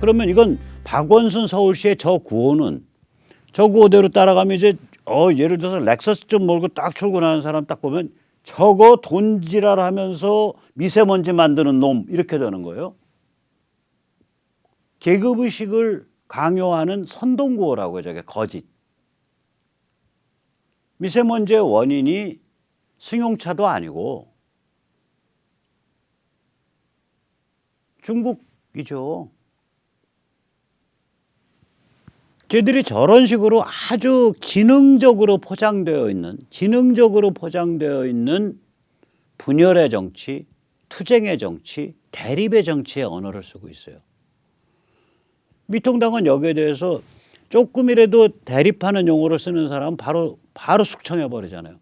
그러면 이건 박원순 서울시의 저 구호는 저 구호대로 따라가면 이제 예를 들어서 렉서스 좀 몰고 딱 출근하는 사람 딱 보면 저거 돈지랄하면서 미세먼지 만드는 놈 이렇게 되는 거예요. 계급의식을 강요하는 선동구호라고요. 저게 거짓. 미세먼지의 원인이 승용차도 아니고 중국이죠. 걔들이 저런 식으로 아주 지능적으로 포장되어 있는 분열의 정치, 투쟁의 정치, 대립의 정치의 언어를 쓰고 있어요. 미통당은 여기에 대해서 조금이라도 대립하는 용어를 쓰는 사람은 바로 숙청해 버리잖아요.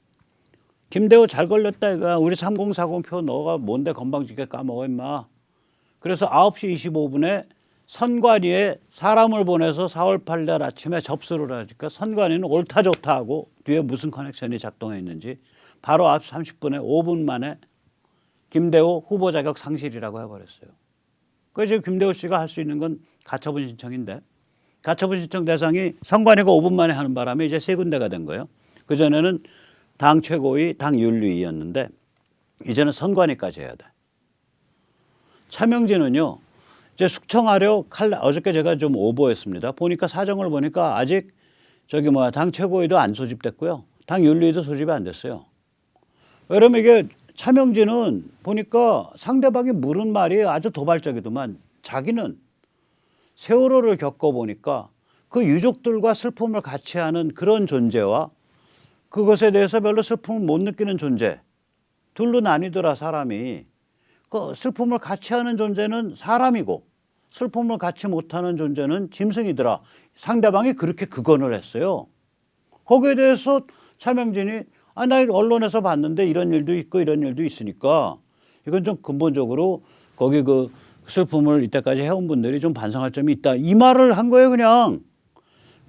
김대호 잘 걸렸다 이거야. 우리 3040표 너가 뭔데 건방지게 까먹어 임마. 그래서 9시 25분에 선관위에 사람을 보내서 4월 8일 날 아침에 접수를 하니까 선관위는 옳다 좋다 하고 뒤에 무슨 커넥션이 작동했는지 바로 9시 30분에 5분 만에 김대호 후보 자격 상실이라고 해버렸어요. 그래서 지금 김대호 씨가 할 수 있는 건 가처분 신청인데 가처분 신청 대상이 선관위가 5분 만에 하는 바람에 이제 세 군데가 된 거예요. 그전에는 당 최고위, 당 윤리위였는데 이제는 선관위까지 해야 돼. 차명진은요. 이제 숙청하려 어저께 제가 좀 오버했습니다. 보니까 사정을 보니까 아직 당 최고위도 안 소집됐고요. 당 윤리위도 소집이 안 됐어요. 왜냐면 이게 차명진은 보니까 상대방이 물은 말이 아주 도발적이더만 자기는 세월호를 겪어보니까 그 유족들과 슬픔을 같이 하는 그런 존재와 그것에 대해서 별로 슬픔을 못 느끼는 존재 둘로 나뉘더라 사람이. 그 슬픔을 같이 하는 존재는 사람이고 슬픔을 같이 못하는 존재는 짐승이더라. 상대방이 그렇게 극언을 했어요. 거기에 대해서 차명진이 나 언론에서 봤는데 이런 일도 있고 이런 일도 있으니까 이건 좀 근본적으로 거기 그 슬픔을 이때까지 해온 분들이 좀 반성할 점이 있다. 이 말을 한 거예요 그냥.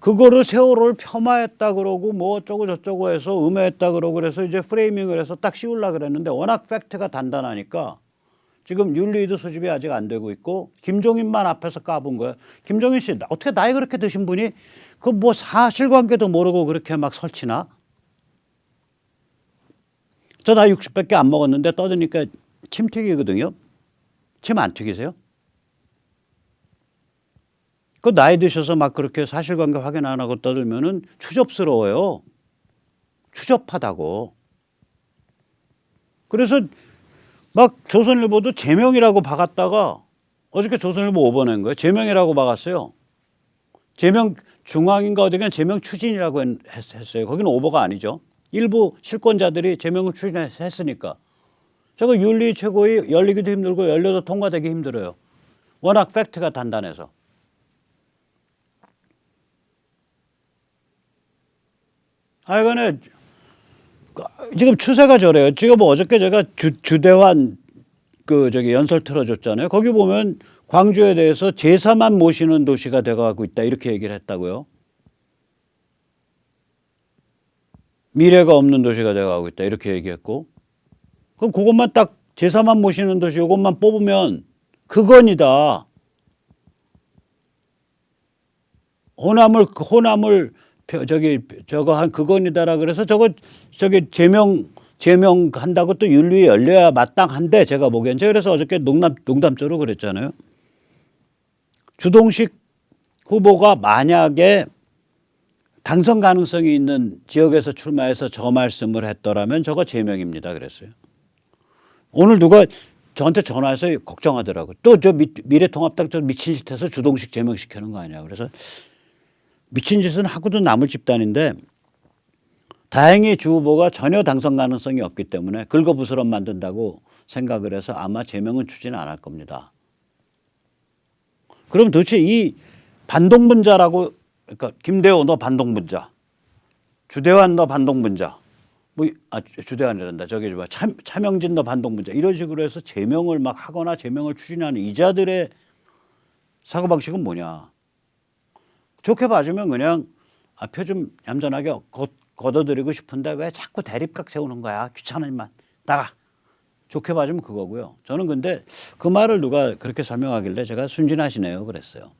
그거를 세월호를 폄하했다 그러고 뭐 어쩌고 저쩌고 해서 음해했다 그러고 그래서 이제 프레이밍을 해서 딱 씌우려고 그랬는데 워낙 팩트가 단단하니까 지금 윤리위도 소집이 아직 안 되고 있고 김종인만 앞에서 까본 거예요. 김종인 씨 어떻게 나이 그렇게 드신 분이 그 뭐 사실관계도 모르고 그렇게 막 설치나? 저 나이 60밖에 안 먹었는데 떠드니까 침 튀기거든요. 침 안 튀기세요? 그 나이 드셔서 막 그렇게 사실관계 확인 안 하고 떠들면은 추접스러워요. 추접하다고. 그래서 막 조선일보도 제명이라고 박았다가 어저께 조선일보 오버낸 거예요. 제명이라고 박았어요. 제명 중앙인가 어디 그냥 제명 추진이라고 했어요. 거기는 오버가 아니죠. 일부 실권자들이 제명을 추진했으니까. 저거 윤리 최고위 열리기도 힘들고 열려도 통과되기 힘들어요. 워낙 팩트가 단단해서. 하여간에 지금 추세가 저래요. 지금 뭐 어저께 제가 주대환 연설 틀어줬잖아요. 거기 보면 광주에 대해서 제사만 모시는 도시가 돼가고 있다 이렇게 얘기를 했다고요. 미래가 없는 도시가 돼가고 있다 이렇게 얘기했고 그럼 그것만 딱 제사만 모시는 도시 이것만 뽑으면 그건이다. 호남을 저거 한 그건이다라 그래서 제명한다고 또 윤리에 열려야 마땅한데 제가 보기엔 그래서 어저께 농담조로 그랬잖아요. 주동식 후보가 만약에 당선 가능성이 있는 지역에서 출마해서 저 말씀을 했더라면 저거 제명입니다 그랬어요. 오늘 누가 저한테 전화해서 걱정하더라고요. 또 저 미래통합당 저 미친 짓 해서 주동식 제명시키는 거 아니야. 그래서 미친 짓은 하고도 남을 집단인데 다행히 주 후보가 전혀 당선 가능성이 없기 때문에 긁어부스럼 만든다고 생각을 해서 아마 제명은 추진 안 할 겁니다. 그럼 도대체 이 반동분자라고 그러니까 김대호 너 반동분자, 주대환 너 반동분자, 주대환이란다. 차명진 너 반동분자 이런 식으로 해서 제명을 막 하거나 제명을 추진하는 이자들의 사고방식은 뭐냐. 좋게 봐주면 그냥 표 좀 얌전하게 걷어들이고 싶은데 왜 자꾸 대립각 세우는 거야. 귀찮으니만 나가. 좋게 봐주면 그거고요. 저는 근데 그 말을 누가 그렇게 설명하길래 제가 순진하시네요 그랬어요.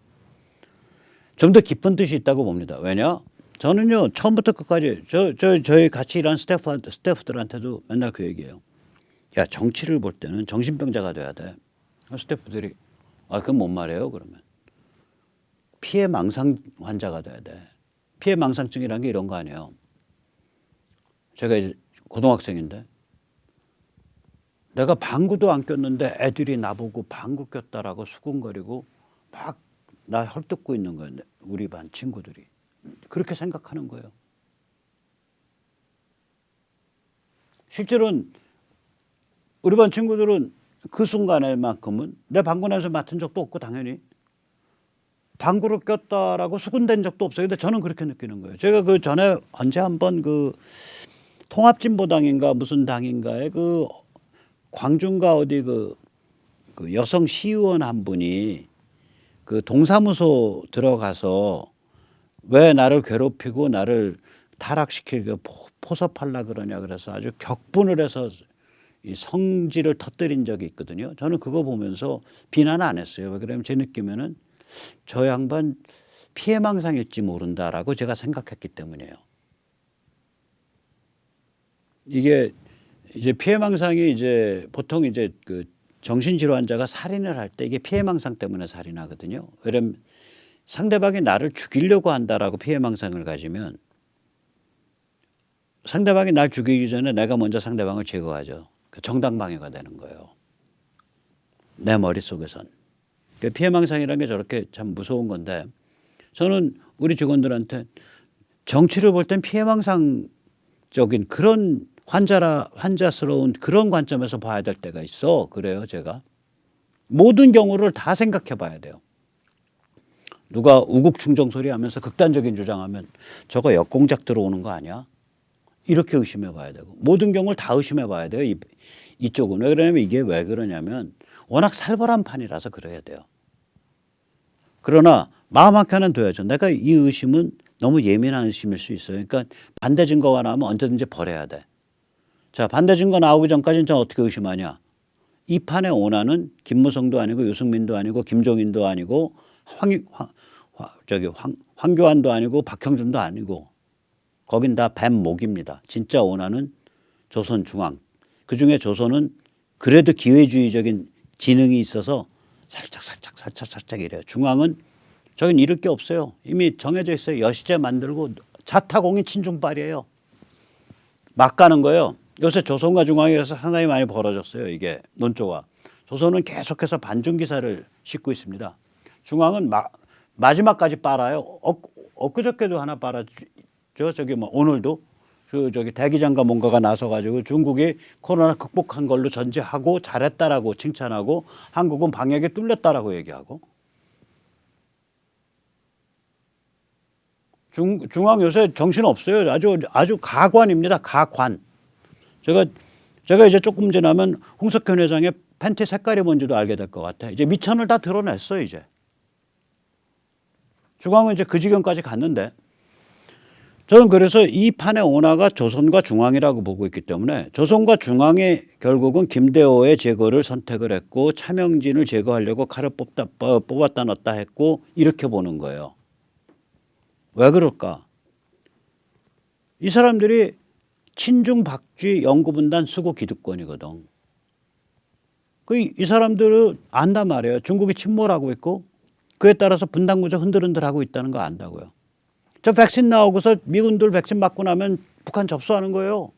좀 더 깊은 뜻이 있다고 봅니다. 왜냐? 저는요 처음부터 끝까지 저희 같이 일하는 스태프들한테도 맨날 그 얘기해요. 야, 정치를 볼 때는 정신병자가 돼야 돼. 스태프들이 그건 뭔 말이에요? 그러면 피해 망상 환자가 돼야 돼. 피해 망상증이란 게 이런 거 아니에요. 제가 이제 고등학생인데 내가 방구도 안 꼈는데 애들이 나보고 방구 꼈다라고 수군거리고 막 나 헐뜯고 있는 거예요. 우리 반 친구들이. 그렇게 생각하는 거예요. 실제로는 우리 반 친구들은 그 순간에만큼은 내 방구 냄새 맡은 적도 없고 당연히 방구를 꼈다라고 수군된 적도 없어요. 근데 저는 그렇게 느끼는 거예요. 제가 그 전에 언제 한번 그 통합진보당인가 무슨 당인가에 그 광주인가 어디 그 여성 시의원 한 분이 그 동사무소 들어가서 왜 나를 괴롭히고 나를 타락시키고 포섭하려 그러냐 그래서 아주 격분을 해서 이 성질을 터뜨린 적이 있거든요. 저는 그거 보면서 비난 안 했어요. 왜 그러면 제 느낌에는 저 양반 피해망상일지 모른다라고 제가 생각했기 때문이에요. 이게 이제 피해망상이 이제 보통 이제 그 정신질환자가 살인을 할 때 이게 피해망상 때문에 살인하거든요. 왜냐면 상대방이 나를 죽이려고 한다라고 피해망상을 가지면 상대방이 날 죽이기 전에 내가 먼저 상대방을 제거하죠. 정당방위가 되는 거예요. 내 머릿속에선. 피해망상이라는 게 저렇게 참 무서운 건데 저는 우리 직원들한테 정치를 볼 땐 피해망상적인 그런 환자스러운 그런 관점에서 봐야 될 때가 있어. 그래요, 제가. 모든 경우를 다 생각해 봐야 돼요. 누가 우국충정 소리 하면서 극단적인 주장하면 저거 역공작 들어오는 거 아니야? 이렇게 의심해 봐야 되고 모든 경우를 다 의심해 봐야 돼요. 이쪽은. 왜 그러냐면 이게 왜 그러냐면 워낙 살벌한 판이라서 그래야 돼요. 그러나 마음 한켠은 둬야죠. 내가 이 의심은 너무 예민한 의심일 수 있어요. 그러니까 반대 증거가 나오면 언제든지 버려야 돼. 자, 반대 증거 나오기 전까지는 저 어떻게 의심하냐. 이 판의 오나는 김무성도 아니고 유승민도 아니고 김종인도 아니고 황교안도 아니고 박형준도 아니고 거긴 다 뱀목입니다. 진짜 오나는 조선중앙. 그중에 조선은 그래도 기회주의적인 지능이 있어서 살짝 이래요. 중앙은 저긴 잃을 게 없어요. 이미 정해져 있어요. 여시제 만들고 자타공인 친중빨이에요. 막 가는 거예요. 요새 조선과 중앙이라서 상당히 많이 벌어졌어요. 이게 논조가. 조선은 계속해서 반중 기사를 싣고 있습니다. 중앙은 마지막까지 빨아요. 엊그저께도 하나 빨았죠. 저기 뭐 오늘도 저기 대기장과 뭔가가 나서가지고 중국이 코로나 극복한 걸로 전제하고 잘했다라고 칭찬하고 한국은 방역에 뚫렸다라고 얘기하고 중앙 요새 정신 없어요. 아주 가관입니다. 가관. 제가 이제 조금 지나면 홍석현 회장의 팬티 색깔이 뭔지도 알게 될 것 같아. 이제 미천을 다 드러냈어 이제. 중앙은 이제 그 지경까지 갔는데 저는 그래서 이 판의 원화가 조선과 중앙이라고 보고 있기 때문에 조선과 중앙이 결국은 김대호의 제거를 선택을 했고 차명진을 제거하려고 칼을 뽑았다 넣었다 했고 이렇게 보는 거예요. 왜 그럴까? 이 사람들이 친중 박쥐 영구분단 수구 기득권이거든. 이 사람들은 안단 말이에요. 중국이 침몰하고 있고 그에 따라서 분단구조 흔들흔들하고 있다는 거 안다고요. 저 백신 나오고서 미군들 백신 맞고 나면 북한 접수하는 거예요.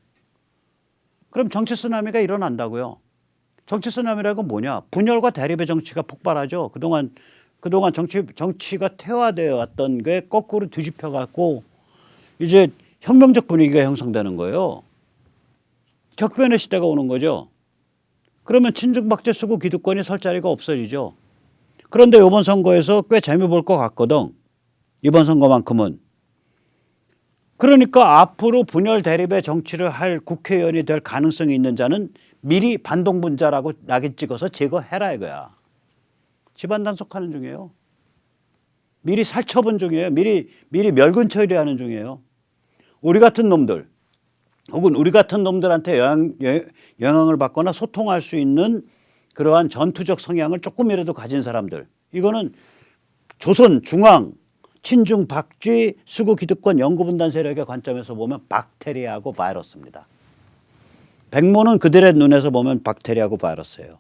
그럼 정치 쓰나미가 일어난다고요. 정치 쓰나미라는 건 뭐냐? 분열과 대립의 정치가 폭발하죠. 그동안 정치가 태화되어 왔던 게 거꾸로 뒤집혀 갖고 이제 혁명적 분위기가 형성되는 거예요. 격변의 시대가 오는 거죠. 그러면 친중박제 수구 기득권이 설 자리가 없어지죠. 그런데 이번 선거에서 꽤 재미 볼 것 같거든. 이번 선거만큼은. 그러니까 앞으로 분열 대립의 정치를 할 국회의원이 될 가능성이 있는 자는 미리 반동분자라고 낙인 찍어서 제거해라 이거야. 집안 단속하는 중이에요. 미리 살처분 중이에요. 미리 멸근 처리하는 중이에요. 우리 같은 놈들 혹은 우리 같은 놈들한테 영향을 받거나 소통할 수 있는 그러한 전투적 성향을 조금이라도 가진 사람들. 이거는 조선, 중앙, 친중 박쥐 수구 기득권 영구분단 세력의 관점에서 보면 박테리아하고 바이러스입니다. 백모는 그들의 눈에서 보면 박테리아하고 바이러스예요.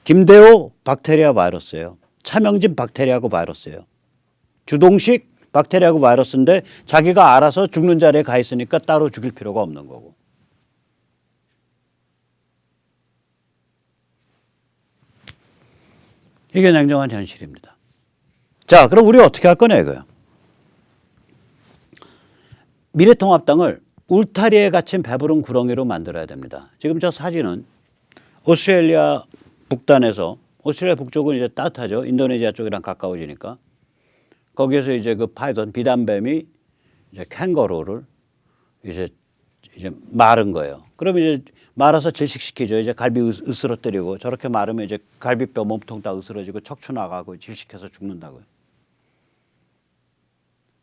김대호 박테리아 바이러스예요. 차명진 박테리아하고 바이러스예요. 주동식 박테리아하고 바이러스인데 자기가 알아서 죽는 자리에 가 있으니까 따로 죽일 필요가 없는 거고. 이게 냉정한 현실입니다. 자, 그럼 우리 어떻게 할 거냐 이거예요. 미래통합당을 울타리에 갇힌 배부른 구렁이로 만들어야 됩니다. 지금 저 사진은 오스트레일리아 북단에서, 오스트레일리아 북쪽은 이제 따뜻하죠. 인도네시아 쪽이랑 가까워지니까. 거기에서 이제 그 파이던 비단뱀이 이제 캥거루를 이제 마른 거예요. 그러면 이제 말아서 질식시키죠. 이제 갈비 으스러뜨리고, 저렇게 마르면 이제 갈비뼈 몸통 다 으스러지고 척추 나가고 질식해서 죽는다고요.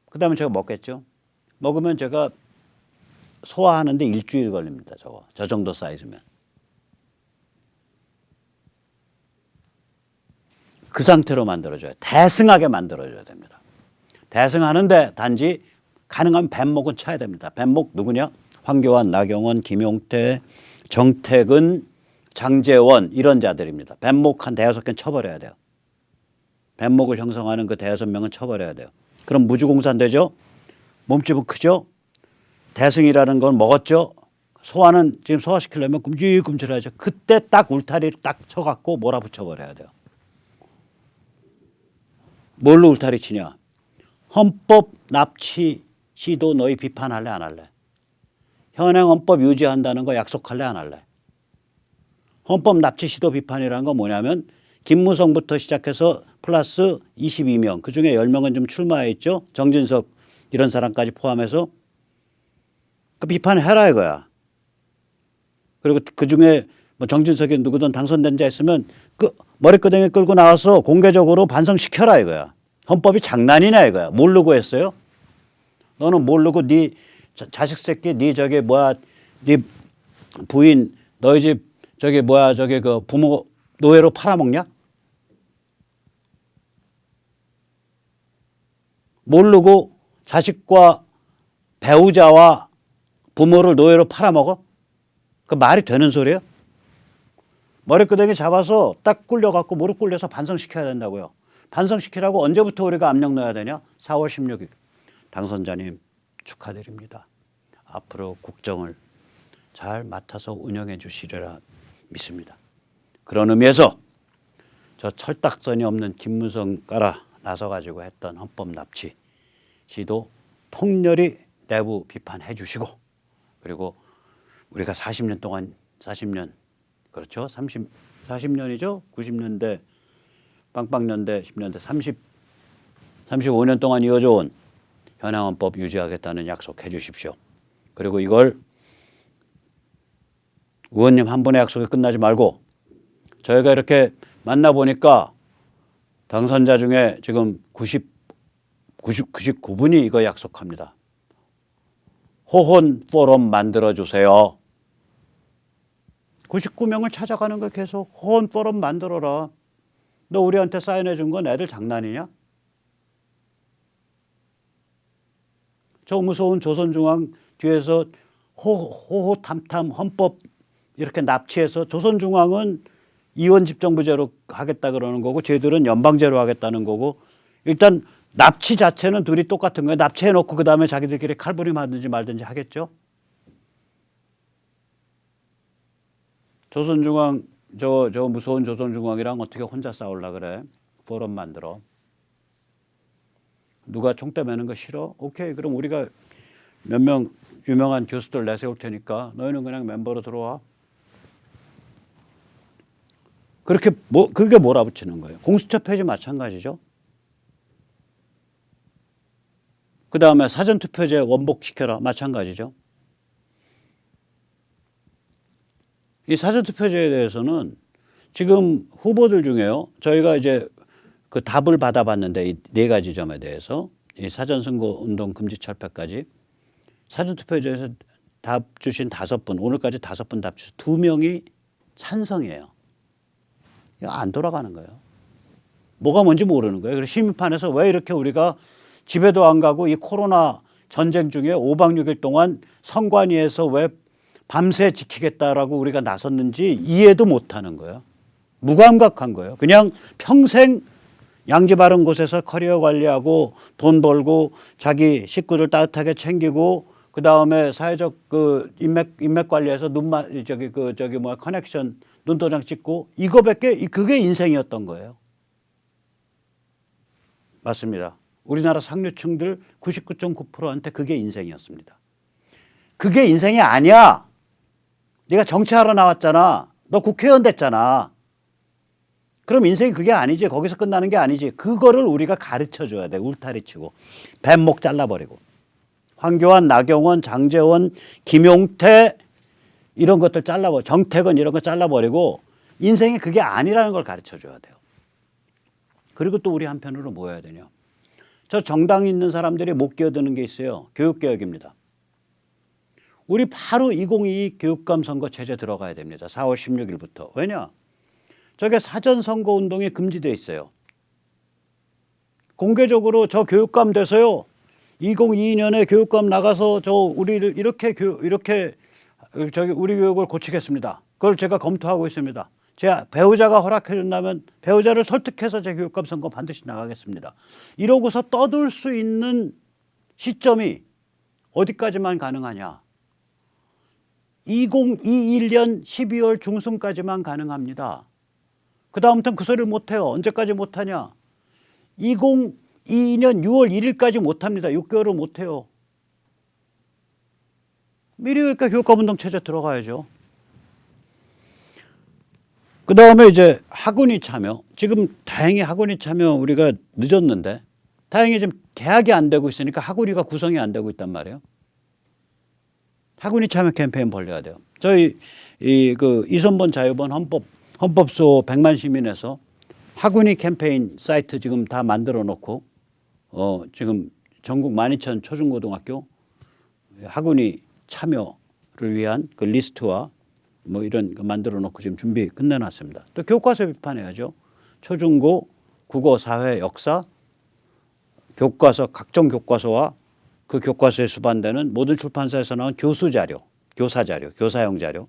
그 다음에 제가 먹겠죠. 먹으면 제가 소화하는데 일주일 걸립니다. 저거. 저 정도 사이즈면. 그 상태로 만들어줘야, 대승하게 만들어줘야 됩니다. 대승하는데 단지 가능한 뱀목은 쳐야 됩니다. 뱀목 누구냐? 황교안, 나경원, 김용태, 정택은, 장제원 이런 자들입니다. 뱀목 한 5개 쳐버려야 돼요. 뱀목을 형성하는 그 5명은 쳐버려야 돼요. 그럼 무주공산 되죠? 몸집은 크죠? 대승이라는 건 먹었죠? 소화는 지금 소화시키려면 끔찍끔찍하죠. 그때 딱 울타리를 딱 쳐갖고 몰아붙여버려야 돼요. 뭘로 울타리 치냐? 헌법 납치 시도 너희 비판할래 안 할래? 현행 헌법 유지한다는 거 약속할래 안 할래? 헌법 납치 시도 비판이라는 건 뭐냐면 김무성부터 시작해서 플러스 22명, 그중에 10명은 좀 출마해 있죠. 정진석 이런 사람까지 포함해서 그 비판해라 이거야. 그리고 그중에 뭐 정진석이 누구든 당선된 자 있으면 그 머리끄댕이 끌고 나와서 공개적으로 반성시켜라 이거야. 헌법이 장난이냐 이거야. 모르고 했어요? 너는 모르고 네 자식 새끼 네 저기 뭐야 네 부인 너희 집 저기 뭐야 저기 그 부모 노예로 팔아먹냐? 모르고 자식과 배우자와 부모를 노예로 팔아먹어? 그 말이 되는 소리예요? 머리끄댕이 잡아서 딱 굴려갖고 무릎 굴려서 반성시켜야 된다고요. 반성시키라고 언제부터 우리가 압력 넣어야 되냐? 4월 16일. 당선자님 축하드립니다. 앞으로 국정을 잘 맡아서 운영해 주시리라 믿습니다. 그런 의미에서 저 철딱선이 없는 김무성 깔아 나서가지고 했던 헌법 납치 시도 통렬히 내부 비판해 주시고, 그리고 우리가 40년 동안 40년 그렇죠. 40년이죠. 90년대 빵빵년대 10년대 35년 동안 이어져온 현행 헌법 유지하겠다는 약속해 주십시오. 그리고 이걸 의원님 한 번의 약속에 끝나지 말고 저희가 이렇게 만나보니까 당선자 중에 지금 99분이 이거 약속합니다. 호혼 포럼 만들어주세요. 99명을 찾아가는 걸 계속 호혼 포럼 만들어라. 너 우리한테 사인해 준 건 애들 장난이냐? 저 무서운 조선중앙 뒤에서 호호탐탐 헌법 이렇게 납치해서 조선중앙은 이원집정부제로 하겠다 그러는 거고 쟤들은 연방제로 하겠다는 거고, 일단 납치 자체는 둘이 똑같은 거예요. 납치해놓고 그다음에 자기들끼리 칼부림 하든지 말든지 하겠죠. 조선중앙 저 무서운 조선중앙이랑 어떻게 혼자 싸울라 그래? 포럼 만들어. 누가 총대 매는 거 싫어? 오케이, 그럼 우리가 몇 명 유명한 교수들 내세울 테니까 너희는 그냥 멤버로 들어와. 그렇게 그게 몰아붙이는 거예요. 공수처 폐지 마찬가지죠. 그 다음에 사전투표제 원복시켜라 마찬가지죠. 이 사전투표제에 대해서는 지금 후보들 중에요. 저희가 이제 그 답을 받아봤는데 이 4가지 점에 대해서 이 사전선거운동 금지철폐까지 사전투표제에서 답 주신 5분, 오늘까지 5분 답 주신 2명이 찬성이에요. 이거 안 돌아가는 거예요. 뭐가 뭔지 모르는 거예요. 그래서 심의판에서 왜 이렇게 우리가 집에도 안 가고 이 코로나 전쟁 중에 5박 6일 동안 선관위에서 왜 밤새 지키겠다라고 우리가 나섰는지 이해도 못하는 거예요. 무감각한 거예요. 그냥 평생 양지 바른 곳에서 커리어 관리하고 돈 벌고 자기 식구들 따뜻하게 챙기고 그 다음에 사회적 그 인맥 관리해서 커넥션 눈도장 찍고 이거밖에 그게 인생이었던 거예요. 맞습니다. 우리나라 상류층들 99.9%한테 그게 인생이었습니다. 그게 인생이 아니야. 네가 정치하러 나왔잖아. 너 국회의원 됐잖아. 그럼 인생이 그게 아니지. 거기서 끝나는 게 아니지. 그거를 우리가 가르쳐줘야 돼. 울타리 치고. 뱀목 잘라버리고. 황교안, 나경원, 장제원, 김용태 이런 것들 잘라버리고 정택은 이런 거 잘라버리고 인생이 그게 아니라는 걸 가르쳐줘야 돼요. 그리고 또 우리 한편으로 뭐 해야 되냐. 저 정당에 있는 사람들이 못 끼어드는 게 있어요. 교육개혁입니다. 우리 바로 2022 교육감 선거 체제 들어가야 됩니다. 4월 16일부터. 왜냐? 저게 사전선거 운동이 금지돼 있어요. 공개적으로 저 교육감 돼서요. 2022년에 교육감 나가서 저 우리를 이렇게 우리 교육을 고치겠습니다. 그걸 제가 검토하고 있습니다. 제 배우자가 허락해 준다면 배우자를 설득해서 제 교육감 선거 반드시 나가겠습니다. 이러고서 떠들 수 있는 시점이 어디까지만 가능하냐. 2021년 12월 중순까지만 가능합니다. 그 다음부터는 그 소리를 못해요. 언제까지 못하냐. 2022년 6월 1일까지 못합니다. 6개월을 못해요. 미리 그러니까 교육감운동 체제 들어가야죠. 그 다음에 이제 학원이 참여. 지금 다행히 학원이 참여 우리가 늦었는데 다행히 지금 계약이 안 되고 있으니까 학원이가 구성이 안 되고 있단 말이에요. 학원이 참여 캠페인 벌려야 돼요. 저희 이선번 자유번 헌법소 100만 시민에서 학원이 캠페인 사이트 지금 다 만들어 놓고 지금 전국 12,000 초중고등학교 학원이 참여를 위한 그 리스트와 뭐 이런 거 만들어 놓고 지금 준비 끝내놨습니다. 또 교과서 비판해야죠. 초중고 국어, 사회, 역사 교과서 각종 교과서와 그 교과서에 수반되는 모든 출판사에서 나온 교수 자료, 교사 자료, 교사용 자료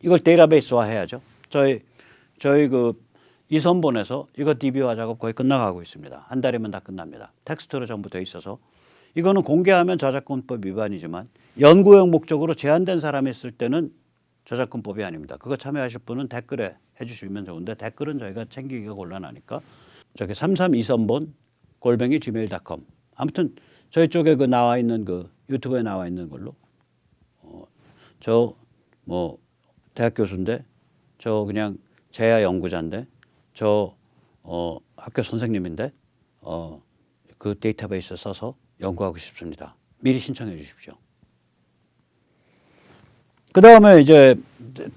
이걸 데이터베이스화 해야죠. 저희 그 이선본에서 이거 DB화 작업 거의 끝나가고 있습니다. 한 달이면 다 끝납니다. 텍스트로 전부 돼 있어서 이거는 공개하면 저작권법 위반이지만 연구용 목적으로 제한된 사람이 있을 때는 저작권법이 아닙니다. 그거 참여하실 분은 댓글에 해주시면 좋은데 댓글은 저희가 챙기기가 곤란하니까 저기 332선본 @gmail.com 아무튼 저희 쪽에 그 나와 있는 그 유튜브에 나와 있는 걸로 저 뭐 대학 교수인데 저 그냥 재야 연구자인데 저 학교 선생님인데 그 데이터베이스 써서 연구하고 싶습니다. 미리 신청해 주십시오. 그 다음에 이제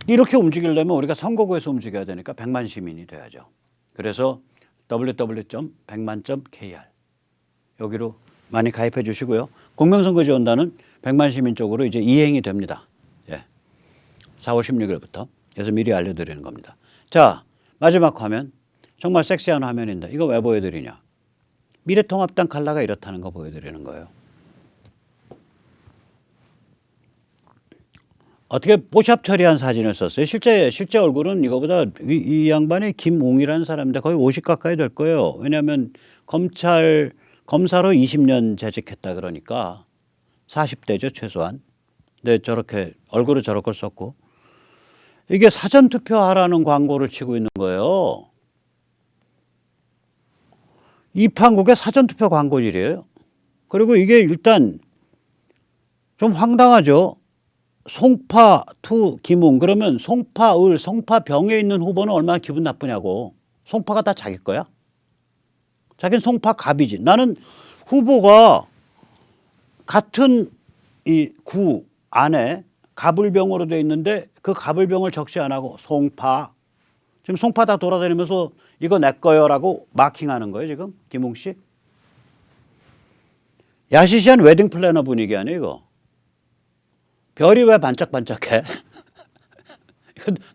이렇게 움직이려면 우리가 선거구에서 움직여야 되니까 100만 시민이 돼야죠. 그래서 www.100만.kr 여기로 많이 가입해 주시고요. 공명선거지원단은 100만 시민 쪽으로 이제 이행이 됩니다. 예. 4월 16일부터. 그래서 미리 알려드리는 겁니다. 자, 마지막 화면. 정말 섹시한 화면인데 이거 왜 보여드리냐. 미래통합당 칼라가 이렇다는 거 보여드리는 거예요. 어떻게 포샵 처리한 사진을 썼어요. 실제 얼굴은 이거보다 이 양반이 김웅이라는 사람인데 거의 50 가까이 될 거예요. 왜냐하면 검사로 20년 재직했다 그러니까 40대죠 최소한. 근데 저렇게 얼굴을 저렇게 썼고 이게 사전투표하라는 광고를 치고 있는 거예요. 이판국의 사전투표 광고질이에요. 그리고 이게 일단 좀 황당하죠. 송파 투 김웅 그러면 송파을 송파병에 있는 후보는 얼마나 기분 나쁘냐고. 송파가 다 자기 거야? 자기는 송파 갑이지. 나는 후보가 같은 이 구 안에 갑을병으로 돼 있는데 그 갑을병을 적시 안 하고 송파 지금 송파 다 돌아다니면서 이거 내 거요라고 마킹하는 거예요 지금 김웅 씨. 야시시한 웨딩 플래너 분위기 아니에요 이거. 별이 왜 반짝반짝해?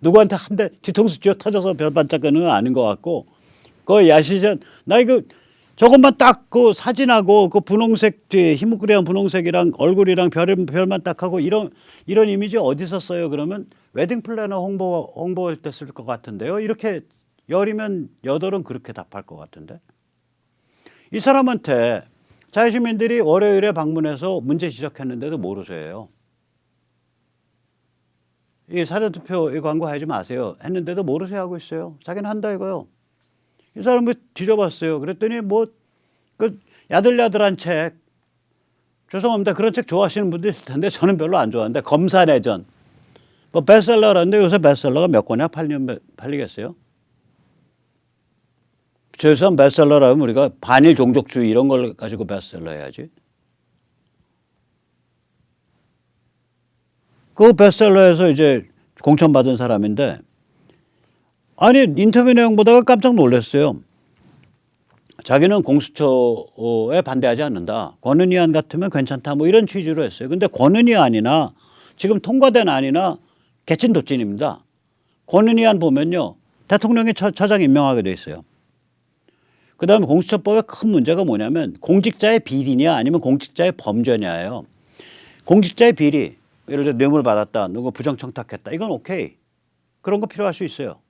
누구한테 한 대 뒤통수 쥐어 터져서 별 반짝거리는 건 아닌 것 같고 그 야시전 나 이거 저것만 딱 그 사진하고 그 분홍색 뒤에 희뭇그레한 분홍색이랑 얼굴이랑 별만 딱 하고 이런 이미지 어디서 써요? 그러면 웨딩 플래너 홍보할 때 쓸 것 같은데요. 이렇게 열이면 여덟은 그렇게 답할 것 같은데. 이 사람한테 자유시민들이 월요일에 방문해서 문제 지적했는데도 모르세요. 이 사전투표 이 광고 하지 마세요 했는데도 모르세요 하고 있어요. 자기는 한다 이거요. 이 사람을 뒤져봤어요. 그랬더니 뭐 그 야들야들한 책, 죄송합니다. 그런 책 좋아하시는 분들 있을 텐데 저는 별로 안 좋아하는데 검사내전 뭐 베스트셀러라는데 요새 베스트셀러가 몇 권이나 팔리겠어요? 최소한 베스트셀러라면 우리가 반일 종족주의 이런 걸 가지고 베스트셀러 해야지. 그 베스트셀러에서 이제 공천받은 사람인데 아니 인터뷰 내용 보다가 깜짝 놀랐어요. 자기는 공수처에 반대하지 않는다. 권은희 안 같으면 괜찮다. 뭐 이런 취지로 했어요. 근데 권은희 안이나 지금 통과된 안이나 개찐도찐입니다. 권은희 안 보면요. 대통령이 처장 임명하게 돼 있어요. 그다음에 공수처법의 큰 문제가 뭐냐면 공직자의 비리냐 아니면 공직자의 범죄냐예요. 공직자의 비리, 예를 들어 뇌물 받았다, 누구 부정청탁했다. 이건 오케이. 그런 거 필요할 수 있어요.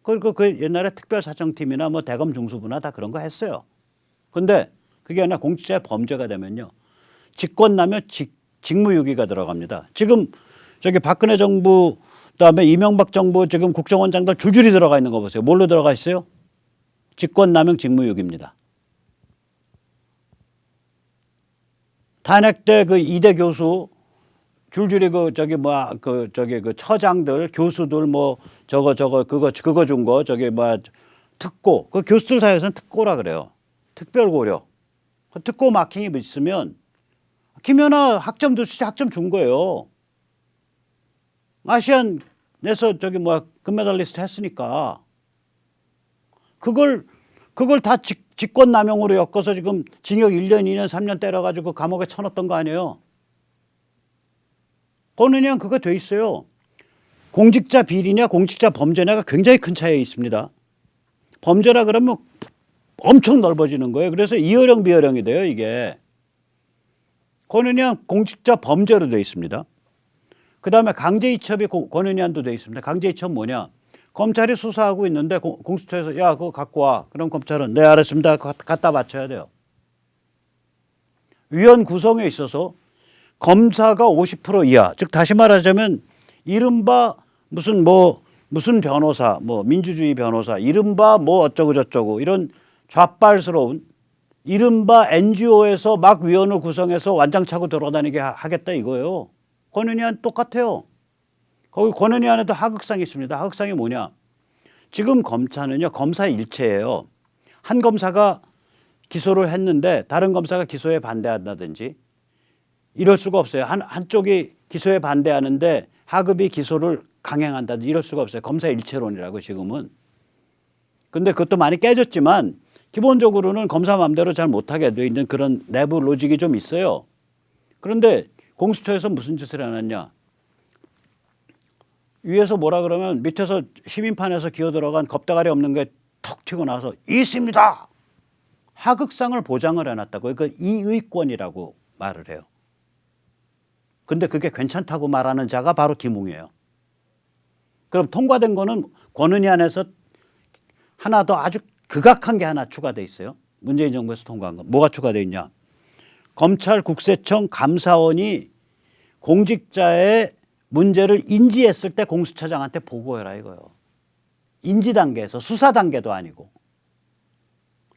그리고 그 옛날에 특별사정팀이나 뭐 대검 중수부나 다 그런 거 했어요. 근데 그게 아니라 공직자의 범죄가 되면요. 직권남용 직무유기가 들어갑니다. 지금 저기 박근혜 정부 그다음에 이명박 정부 지금 국정원장들 줄줄이 들어가 있는 거 보세요. 뭘로 들어가 있어요? 직권남용 직무유기입니다. 탄핵 때 그 이대 교수 줄줄이 그 처장들 교수들 뭐 그거 준 거 저기 뭐 특고 그 교수들 사이에서는 특고라 그래요. 특별고려. 그 특고 마킹이 있으면 김연아 학점 학점 준 거예요. 아시안에서 저기 뭐 금메달리스트 했으니까 그걸 다 직권남용으로 엮어서 지금 징역 1년, 2년, 3년 때려가지고 감옥에 쳐넣었던 거 아니에요. 권은희는 그거 돼 있어요. 공직자 비리냐 공직자 범죄냐가 굉장히 큰 차이가 있습니다. 범죄라 그러면 엄청 넓어지는 거예요. 그래서 이어령 비어령이 돼요 이게. 권은희는 공직자 범죄로 돼 있습니다. 그다음에 강제이첩이 권은희한도 돼 있습니다. 강제이첩 뭐냐. 검찰이 수사하고 있는데 공수처에서 야 그거 갖고 와. 그럼 검찰은 네 알았습니다. 갖다 바쳐야 돼요. 위원 구성에 있어서 검사가 50% 이하, 즉 다시 말하자면 이른바 무슨 변호사, 뭐 민주주의 변호사, 이른바 뭐 어쩌고 저쩌고 이런 좌빨스러운 이른바 NGO에서 막 위원을 구성해서 완장 차고 돌아다니게 하겠다 이거예요. 권은희안 똑같아요. 거기 권은희 안에도 하극상이 있습니다. 하극상이 뭐냐? 지금 검사는요 검사 일체예요. 한 검사가 기소를 했는데 다른 검사가 기소에 반대한다든지 이럴 수가 없어요. 한쪽이 기소에 반대하는데 하급이 기소를 강행한다든지 이럴 수가 없어요. 검사 일체론이라고 지금은. 근데 그것도 많이 깨졌지만 기본적으로는 검사 마음대로 잘 못하게 돼 있는 그런 내부 로직이 좀 있어요. 그런데 공수처에서 무슨 짓을 해놨냐. 위에서 뭐라 그러면 밑에서 시민판에서 기어 들어간 겁대가리 없는 게 턱 튀고 나서 있습니다. 하극상을 보장을 해놨다고. 그러니까 이의권이라고 말을 해요. 근데 그게 괜찮다고 말하는 자가 바로 김웅이에요. 그럼 통과된 거는 권은희 안에서 하나 더 아주 극악한 게 하나 추가돼 있어요. 문재인 정부에서 통과한 거. 뭐가 추가돼 있냐. 검찰 국세청 감사원이 공직자의 문제를 인지했을 때 공수처장한테 보고해라 이거요. 인지 단계에서 수사 단계도 아니고.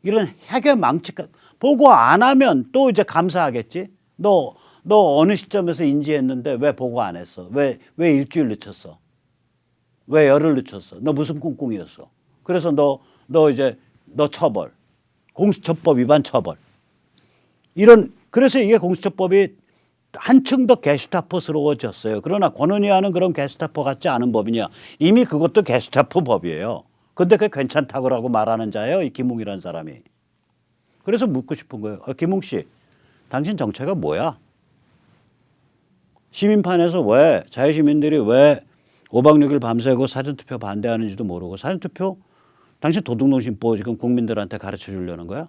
이런 해결 망치 보고 안 하면 또 이제 감사하겠지. 너 어느 시점에서 인지했는데 왜 보고 안 했어? 왜 일주일 늦췄어? 왜 열흘 늦췄어? 너 무슨 꿍꿍이었어? 그래서 너 처벌. 공수처법 위반 처벌. 그래서 이게 공수처법이 한층 더 게슈타포스러워졌어요. 그러나 권은희와는 그런 게슈타포 같지 않은 법이냐. 이미 그것도 게슈타포 법이에요. 근데 그게 괜찮다고 말하는 자예요. 이 김웅이라는 사람이. 그래서 묻고 싶은 거예요. 김웅 씨, 당신 정체가 뭐야? 시민판에서 왜 자유시민들이 왜 5박 6일 밤새고 사전투표 반대하는지도 모르고 사전투표 당신 도둑농심보 지금 국민들한테 가르쳐 주려는 거야?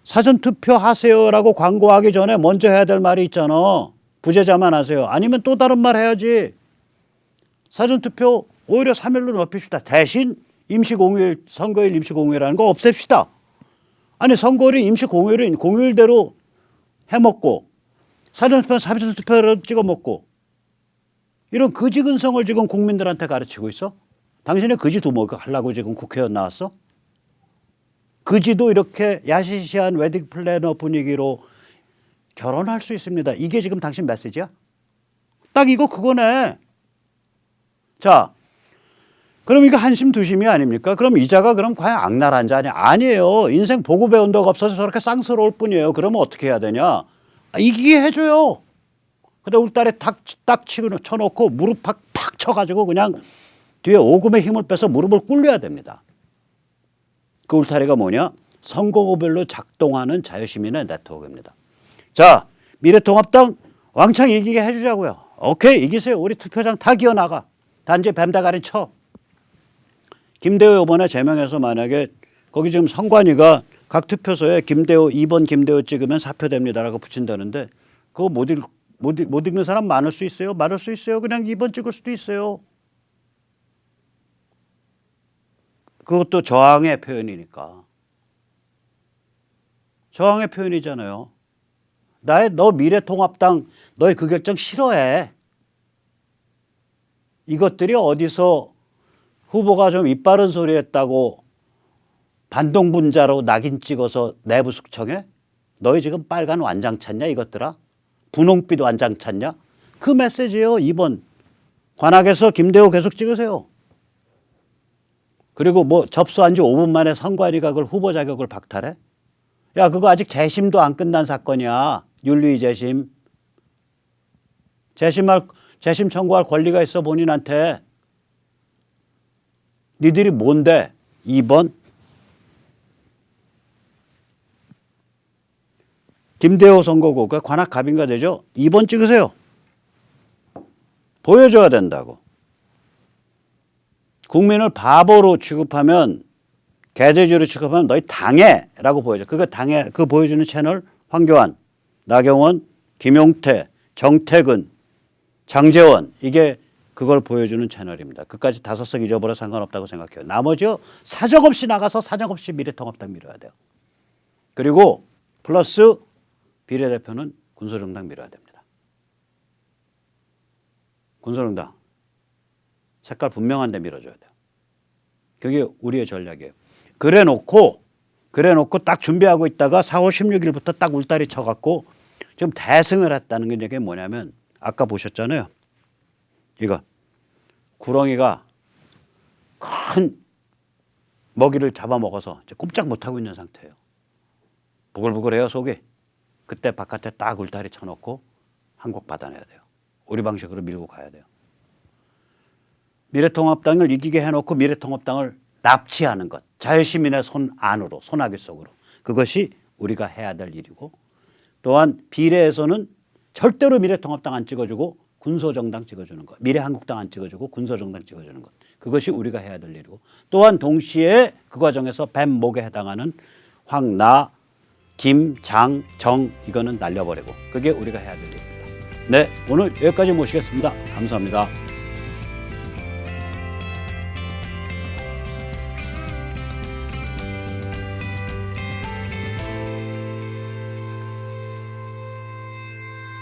사전투표 하세요라고 광고하기 전에 먼저 해야 될 말이 있잖아. 부재자만 하세요. 아니면 또 다른 말 해야지. 사전투표 오히려 3일로 높입시다. 대신 임시공휴일, 선거일 임시공휴일이라는 거 없앱시다. 아니 선거일은 임시공휴일은 공휴일대로 해먹고 사전투표는 사전투표로 찍어먹고 이런 거지근성을 지금 국민들한테 가르치고 있어? 당신의 거지도 뭐 하려고 지금 국회의원 나왔어? 거지도 이렇게 야시시한 웨딩 플래너 분위기로 결혼할 수 있습니다. 이게 지금 당신 메시지야? 딱 이거 그거네. 자, 그럼 이거 한심 두심이 아닙니까? 그럼 이자가 그럼 과연 악랄한 자냐? 아니에요. 인생 보고 배운 적 없어서 저렇게 쌍스러울 뿐이에요. 그러면 어떻게 해야 되냐? 이기게 해줘요. 근데 울타리 딱 쳐놓고 무릎 팍 쳐가지고 그냥 뒤에 오금의 힘을 빼서 무릎을 꿇려야 됩니다. 그 울타리가 뭐냐? 선거구별로 작동하는 자유시민의 네트워크입니다. 자, 미래통합당 왕창 이기게 해주자고요. 오케이, 이기세요. 우리 투표장 다 기어나가. 단지 뱀다가리 쳐. 김대호 이번에 제명해서 만약에 거기 지금 선관위가 각 투표소에 김대호 2번 김대호 찍으면 사표됩니다라고 붙인다는데 그거 못 읽는 사람 많을 수 있어요. 많을 수 있어요. 그냥 2번 찍을 수도 있어요. 그것도 저항의 표현이니까. 저항의 표현이잖아요. 너 미래통합당 너의 그 결정 싫어해. 이것들이 어디서 후보가 좀 입바른 소리 했다고 반동분자로 낙인 찍어서 내부 숙청해? 너희 지금 빨간 완장 찾냐 이것들아? 분홍빛 완장 찾냐? 그 메시지예요. 2번. 관악에서 김대호 계속 찍으세요. 그리고 뭐 접수한 지 5분 만에 선관위가 그걸 후보 자격을 박탈해? 야, 그거 아직 재심도 안 끝난 사건이야. 윤리 재심. 재심 청구할 권리가 있어 본인한테. 니들이 뭔데? 2번. 김대호 선거구, 그 관악 갑인가 되죠? 2번 찍으세요. 보여줘야 된다고. 국민을 바보로 취급하면, 개돼지로 취급하면 너희 당해라고 보여줘. 그거 당해, 그 보여주는 채널 황교안, 나경원, 김용태, 정태근, 장제원, 이게 그걸 보여주는 채널입니다. 그까지 5석 잊어버려 상관없다고 생각해요. 나머지요 사정없이 나가서 사정없이 미래통합당 밀어야 돼요. 그리고 플러스 비례대표는 군소정당 밀어야 됩니다. 군소정당 색깔 분명한 데 밀어줘야 돼요. 그게 우리의 전략이에요. 그래 놓고 딱 준비하고 있다가 4월 16일부터 딱 울타리 쳐갖고 지금 대승을 했다는 게 뭐냐면 아까 보셨잖아요. 이거 구렁이가 큰 먹이를 잡아먹어서 이제 꼼짝 못하고 있는 상태예요. 부글부글해요 속이. 그때 바깥에 딱 울타리 쳐놓고 한 곡 받아내야 돼요. 우리 방식으로 밀고 가야 돼요. 미래통합당을 이기게 해놓고 미래통합당을 납치하는 것. 자유시민의 손 안으로, 손아귀 속으로. 그것이 우리가 해야 될 일이고 또한 비례에서는 절대로 미래통합당 안 찍어주고 군소정당 찍어주는 것. 미래한국당 안 찍어주고 군소정당 찍어주는 것. 그것이 우리가 해야 될 일이고 또한 동시에 그 과정에서 뱀목에 해당하는 황, 김, 장, 정 이거는 날려버리고 그게 우리가 해야 될 일입니다. 네, 오늘 여기까지 모시겠습니다. 감사합니다.